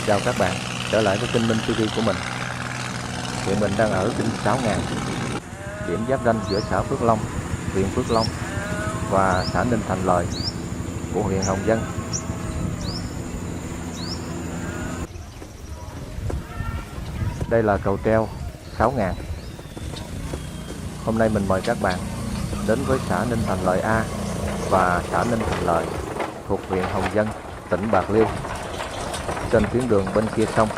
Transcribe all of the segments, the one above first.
Chào các bạn, trở lại với kênh Minh TV của mình. Hiện mình đang ở kinh 6000, điểm giáp ranh giữa xã Phước Long, huyện Phước Long và xã Ninh Thành Lời của huyện Hồng Dân. Đây là cầu treo 6000. Hôm nay mình mời các bạn đến với xã Ninh Thành Lời A và xã Ninh Thành Lời thuộc huyện Hồng Dân, tỉnh Bạc Liêu, trên tuyến đường bên kia sông.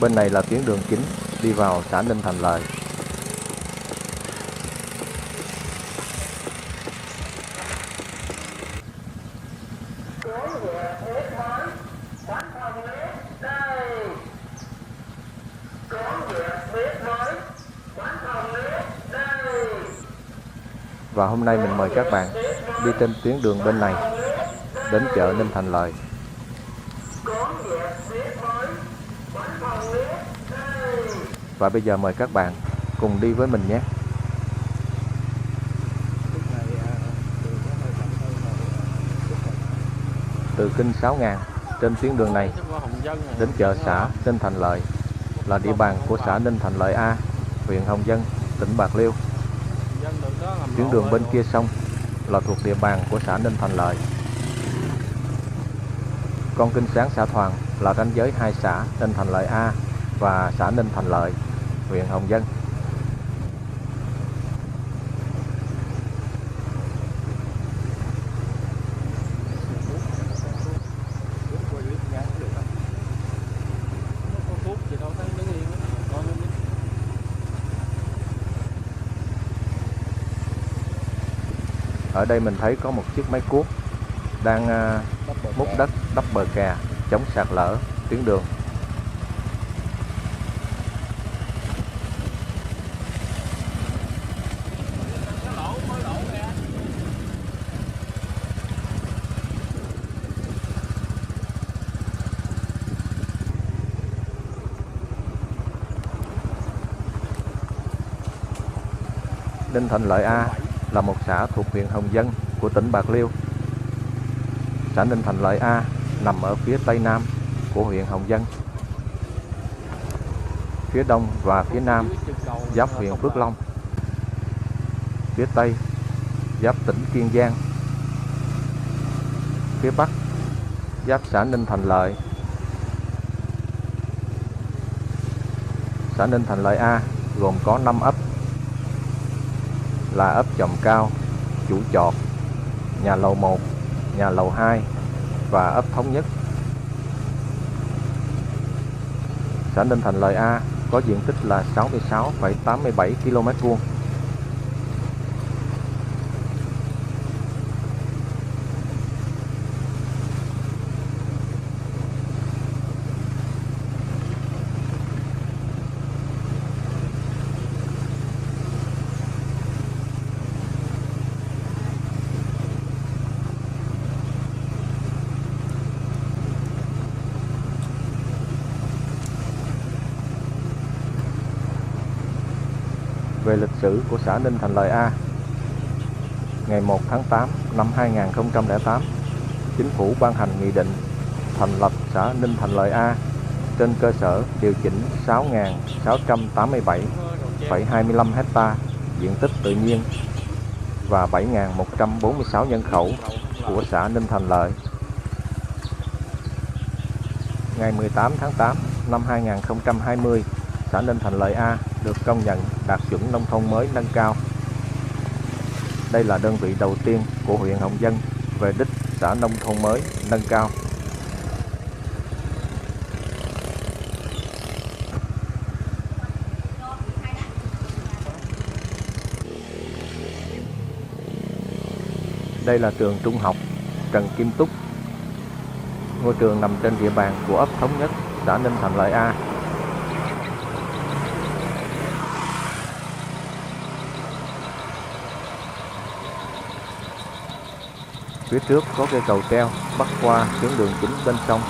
Bên này là tuyến đường chính đi vào xã Ninh Thành Lời. Và hôm nay mình mời các bạn đi trên tuyến đường bên này đến chợ Ninh Thành Lời. Và bây giờ mời các bạn cùng đi với mình nhé. Từ kinh 6000 trên tuyến đường này đến chợ xã Ninh Thành Lợi là địa bàn của xã Ninh Thành Lợi A, huyện Hồng Dân, tỉnh Bạc Liêu. Tuyến đường bên kia sông là thuộc địa bàn của xã Ninh Thành Lợi. Con kênh Sáng Xã Thoàn là ranh giới hai xã Ninh Thành Lợi A và xã Ninh Thành Lợi, huyện Hồng Dân. Ở đây mình thấy có một chiếc máy cuốc đang múc đất đắp bờ kè chống sạt lở tuyến đường. Ninh Thành Lợi A là một xã thuộc huyện Hồng Dân của tỉnh Bạc Liêu. Xã Ninh Thành Lợi A nằm ở phía tây nam của huyện Hồng Dân. Phía đông và phía nam giáp huyện Phước Long. Phía tây giáp tỉnh Kiên Giang. Phía bắc giáp xã Ninh Thành Lợi. Xã Ninh Thành Lợi A gồm có 5 ấp là ấp Chòm Cao, Chủ Chọt, Nhà Lầu 1, Nhà Lầu 2 và ấp Thống Nhất. Xã Ninh Thành Lợi A có diện tích là 66,87 km². Về lịch sử của xã Ninh Thành Lợi A, ngày 1 tháng 8 năm 2008, Chính phủ ban hành nghị định thành lập xã Ninh Thành Lợi A trên cơ sở điều chỉnh 6.687,25 ha diện tích tự nhiên và 7.146 nhân khẩu của xã Ninh Thành Lợi. Ngày 18 tháng 8 năm 2020, xã Ninh Thành Lợi A được công nhận đạt chuẩn nông thôn mới nâng cao. Đây là đơn vị đầu tiên của huyện Hồng Dân về đích xã nông thôn mới nâng cao. Đây là trường trung học Trần Kim Túc. Ngôi trường nằm trên địa bàn của ấp Thống Nhất, xã Ninh Thành Lợi A. Phía trước có cây cầu treo bắc qua tuyến đường chính bên sông.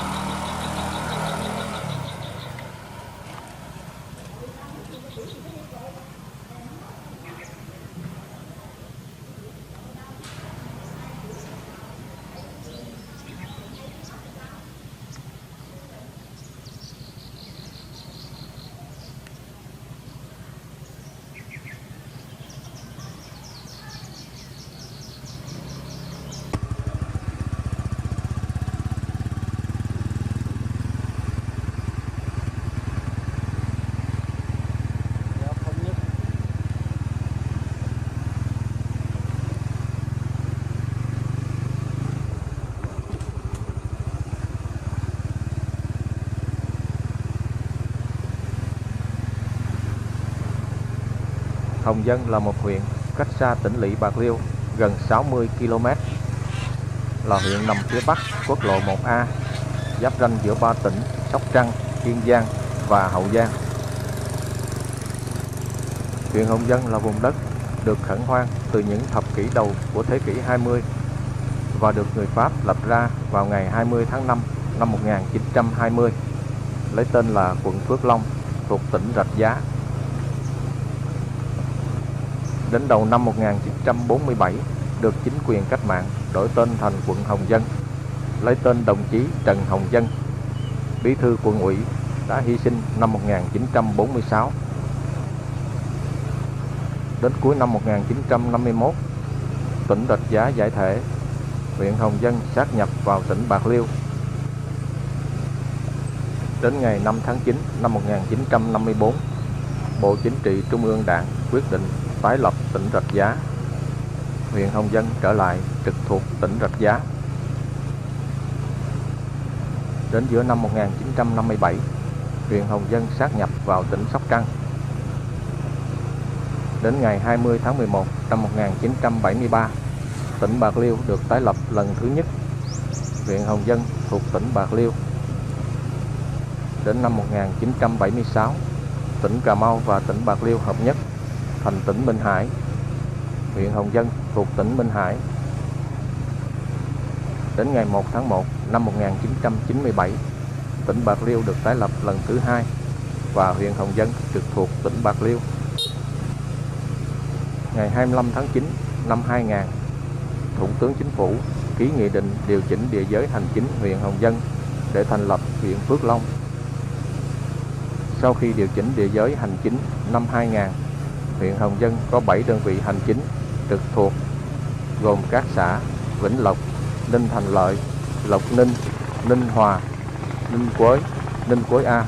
Hồng Dân là một huyện cách xa tỉnh lỵ Bạc Liêu gần 60 km, là huyện nằm phía bắc quốc lộ 1A, giáp ranh giữa ba tỉnh Sóc Trăng, Kiên Giang và Hậu Giang. Huyện Hồng Dân là vùng đất được khẩn hoang từ những thập kỷ đầu của thế kỷ 20 và được người Pháp lập ra vào ngày 20 tháng 5 năm 1920, lấy tên là quận Phước Long, thuộc tỉnh Rạch Giá. Đến đầu năm 1947, được chính quyền cách mạng đổi tên thành quận Hồng Dân, lấy tên đồng chí Trần Hồng Dân, bí thư quận ủy, đã hy sinh năm 1946. Đến cuối năm 1951, tỉnh Rạch Giá giải thể, huyện Hồng Dân sáp nhập vào tỉnh Bạc Liêu. Đến ngày 5 tháng 9 năm 1954, Bộ Chính trị Trung ương Đảng quyết định tái lập tỉnh Rạch Giá. Huyện Hồng Dân trở lại trực thuộc tỉnh Rạch Giá. Đến giữa năm 1957, huyện Hồng Dân sáp nhập vào tỉnh Sóc Trăng. Đến ngày 20 tháng 11 năm 1973, tỉnh Bạc Liêu được tái lập lần thứ nhất. Huyện Hồng Dân thuộc tỉnh Bạc Liêu. Đến năm 1976, tỉnh Cà Mau và tỉnh Bạc Liêu hợp nhất thành tỉnh Minh Hải. Huyện Hồng Dân thuộc tỉnh Minh Hải. Đến ngày 1 tháng 1 năm 1997, tỉnh Bạc Liêu được tái lập lần thứ hai và huyện Hồng Dân trực thuộc tỉnh Bạc Liêu. Ngày 25 tháng 9 năm 2000, Thủ tướng Chính phủ ký nghị định điều chỉnh địa giới hành chính huyện Hồng Dân để thành lập huyện Phước Long. Sau khi điều chỉnh địa giới hành chính năm 2000, huyện Hồng Dân có 7 đơn vị hành chính trực thuộc, gồm các xã Vĩnh Lộc, Ninh Thành Lợi, Lộc Ninh, Ninh Hòa, Ninh Quới A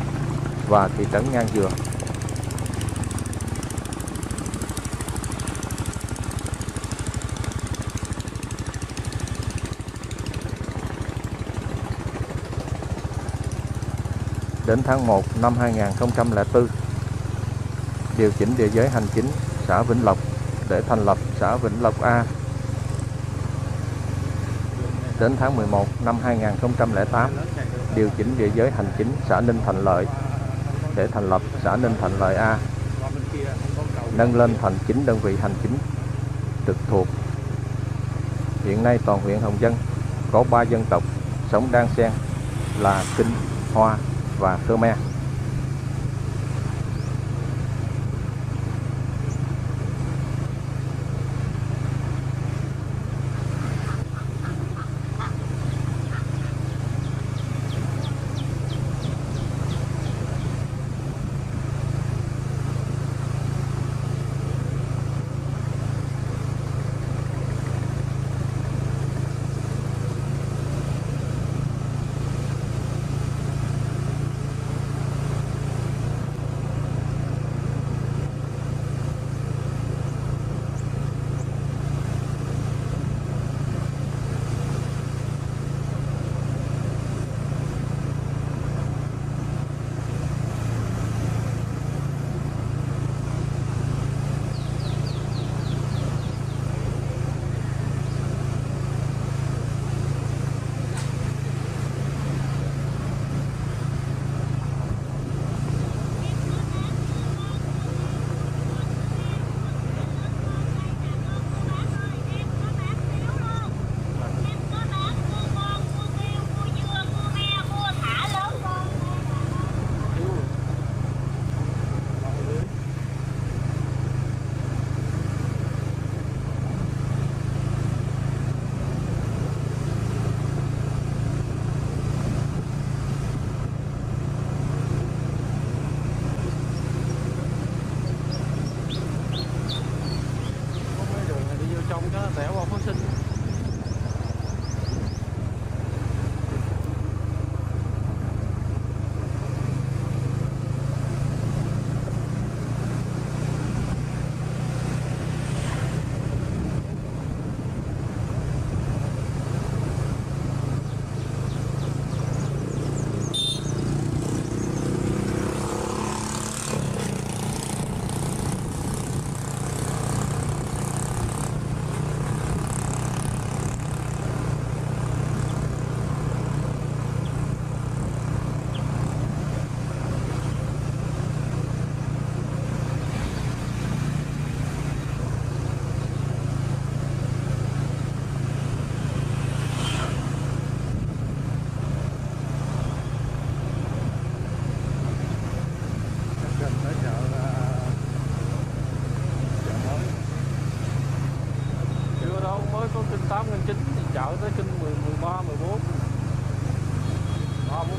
và thị trấn Ngan Dừa. Đến tháng 1 năm 2004, điều chỉnh địa giới hành chính xã Vĩnh Lộc để thành lập xã Vĩnh Lộc A. Đến tháng 11 năm 2008, điều chỉnh địa giới hành chính xã Ninh Thành Lợi để thành lập xã Ninh Thành Lợi A, nâng lên thành 9 đơn vị hành chính trực thuộc. Hiện nay toàn huyện Hồng Dân có 3 dân tộc sống đan xen là Kinh, Hoa và Khmer.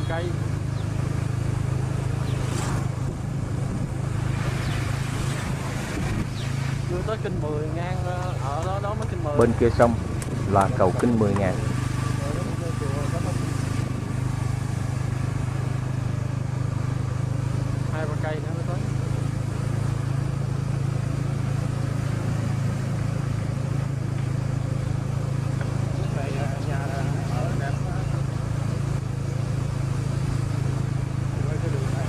cây. Chưa tới kinh 10 ngang, ở đó mới kinh 10. Bên kia sông là cầu kinh 10.000. Hai ba cây nữa mới tới. Nhà ở đẹp quá. Mấy cái đường này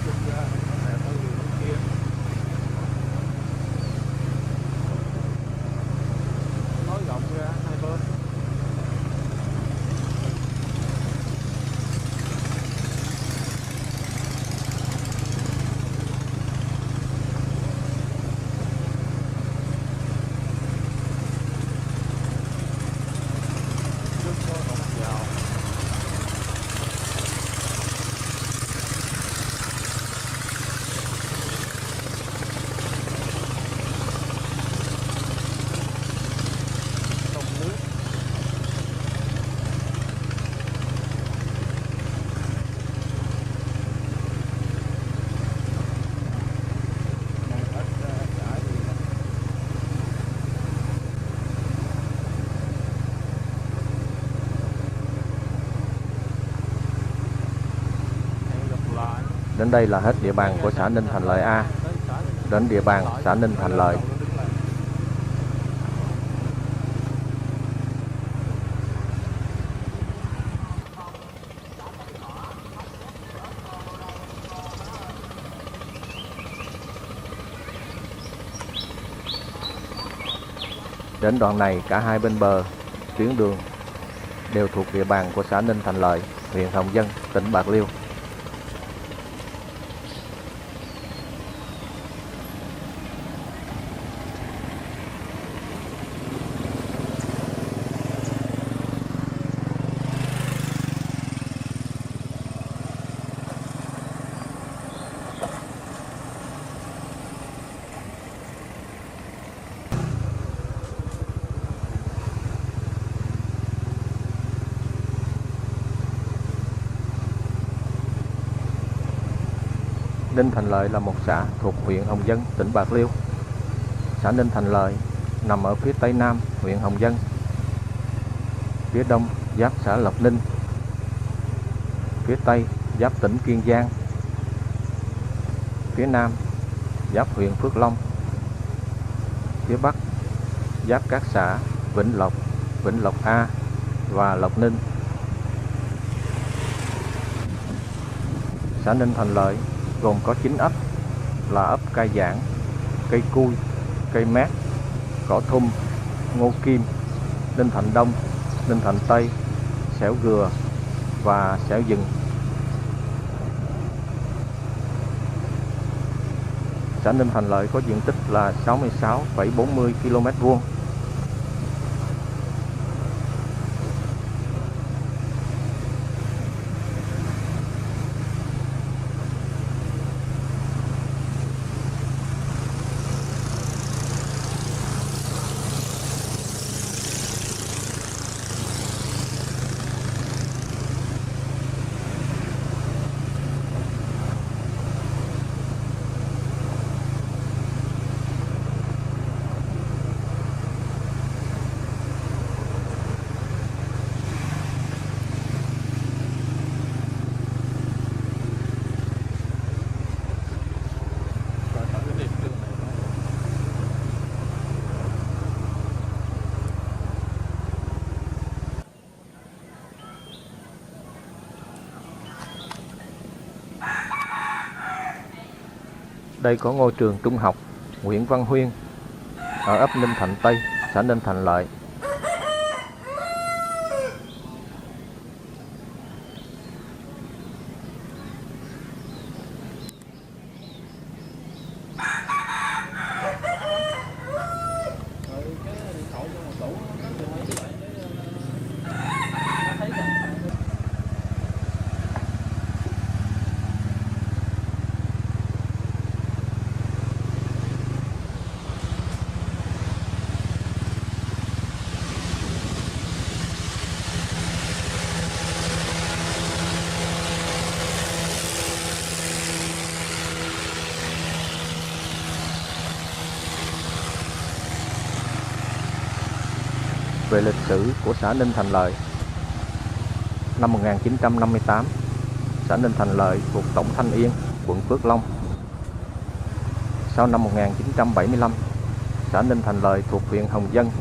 chung ra đẹp hơn đường bên kia. Nói rộng ra hai bên. Đến đây là hết địa bàn của xã Ninh Thành Lợi A. Đến địa bàn xã Ninh Thành Lợi. Đến đoạn này cả hai bên bờ tuyến đường đều thuộc địa bàn của xã Ninh Thành Lợi, huyện Hồng Dân, tỉnh Bạc Liêu. Ninh Thành Lợi là một xã thuộc huyện Hồng Dân, tỉnh Bạc Liêu. Xã Ninh Thành Lợi nằm ở phía tây nam huyện Hồng Dân, phía đông giáp xã Lộc Ninh, phía tây giáp tỉnh Kiên Giang, phía nam giáp huyện Phước Long, phía bắc giáp các xã Vĩnh Lộc A và Lộc Ninh. Xã Ninh Thành Lợi gồm có 9 ấp là ấp Cây Giảng, Cây Cui, Cây Mát, Cỏ Thum, Ngô Kim, Ninh Thành Đông, Ninh Thành Tây, Xẻo Gừa và Xẻo Dừng. Xã Ninh Thành Lợi có diện tích là 66,40 km². Đây có ngôi trường trung học Nguyễn Văn Huyên ở ấp Ninh Thành Tây, xã Ninh Thành Lợi. về lịch sử của xã Ninh Thành Lợi. Năm 1958, xã Ninh Thành Lợi thuộc Tổng Thanh Yên, quận Phước Long. Sau năm 1975, xã Ninh Thành Lợi thuộc huyện Hồng Dân.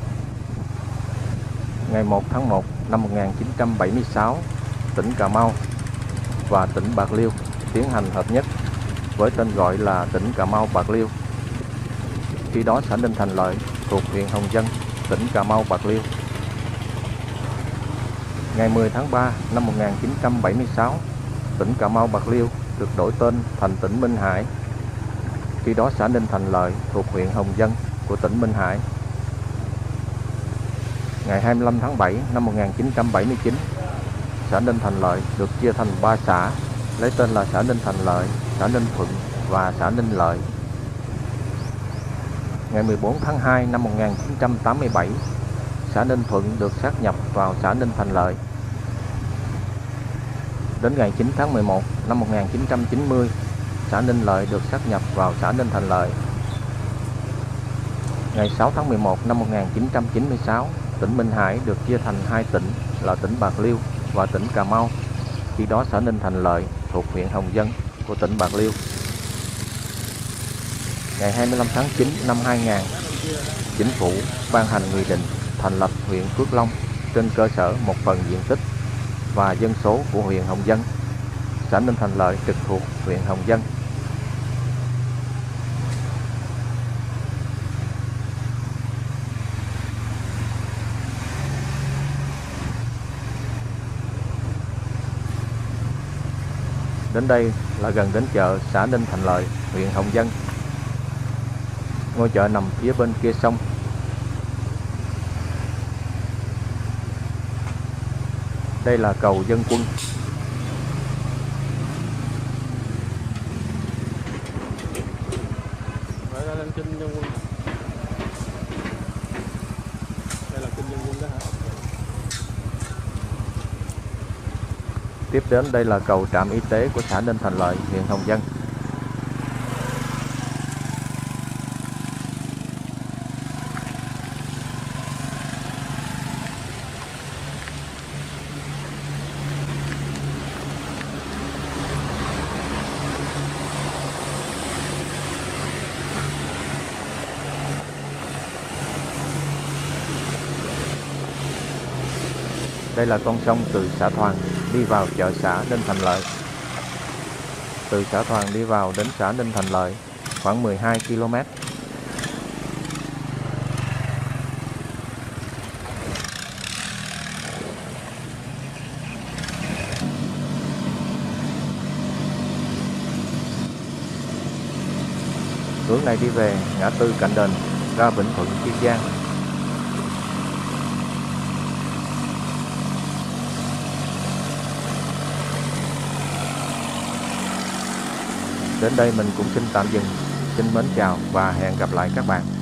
Ngày 1 tháng 1 năm 1976, tỉnh Cà Mau và tỉnh Bạc Liêu tiến hành hợp nhất với tên gọi là tỉnh Cà Mau Bạc Liêu. Khi đó xã Ninh Thành Lợi thuộc huyện Hồng Dân, tỉnh Cà Mau Bạc Liêu. Ngày 10 tháng 3 năm 1976, tỉnh Cà Mau Bạc Liêu được đổi tên thành tỉnh Minh Hải. Khi đó xã Ninh Thành Lợi thuộc huyện Hồng Dân của tỉnh Minh Hải. Ngày 25 tháng 7 năm 1979, xã Ninh Thành Lợi được chia thành 3 xã, lấy tên là xã Ninh Thành Lợi, xã Ninh Thuận và xã Ninh Lợi. Ngày 14 tháng 2 năm 1987, xã Ninh Thuận được sáp nhập vào xã Ninh Thành Lợi. Đến ngày 9 tháng 11 năm 1990, xã Ninh Lợi được sáp nhập vào xã Ninh Thành Lợi. Ngày 6 tháng 11 năm 1996, tỉnh Minh Hải được chia thành 2 tỉnh là tỉnh Bạc Liêu và tỉnh Cà Mau. Khi đó xã Ninh Thành Lợi thuộc huyện Hồng Dân của tỉnh Bạc Liêu. Ngày 25 tháng 9 năm 2000, Chính phủ ban hành nghị định thành lập huyện Phước Long trên cơ sở một phần diện tích và dân số của huyện Hồng Dân. Xã Ninh Thành Lợi trực thuộc huyện Hồng Dân. Đến đây là gần đến chợ xã Ninh Thành Lợi, huyện Hồng Dân. Ngôi chợ nằm phía bên kia sông. Đây là cầu Dân Quân. Đây là kinh Dân Quân. Đây là kinh Dân Quân đó hả? Tiếp đến đây là cầu trạm y tế của xã Ninh Thành Lợi, huyện Hồng Dân. Đây là con sông từ xã Thoàn đi vào chợ xã Ninh Thành Lợi. Từ xã Thoàn đi vào đến xã Ninh Thành Lợi khoảng 12 km. Hướng này đi về ngã tư Cạnh Đền ra Bình Thuận, Kiên Giang. Đến đây mình cũng xin tạm dừng. Xin mến chào và hẹn gặp lại các bạn.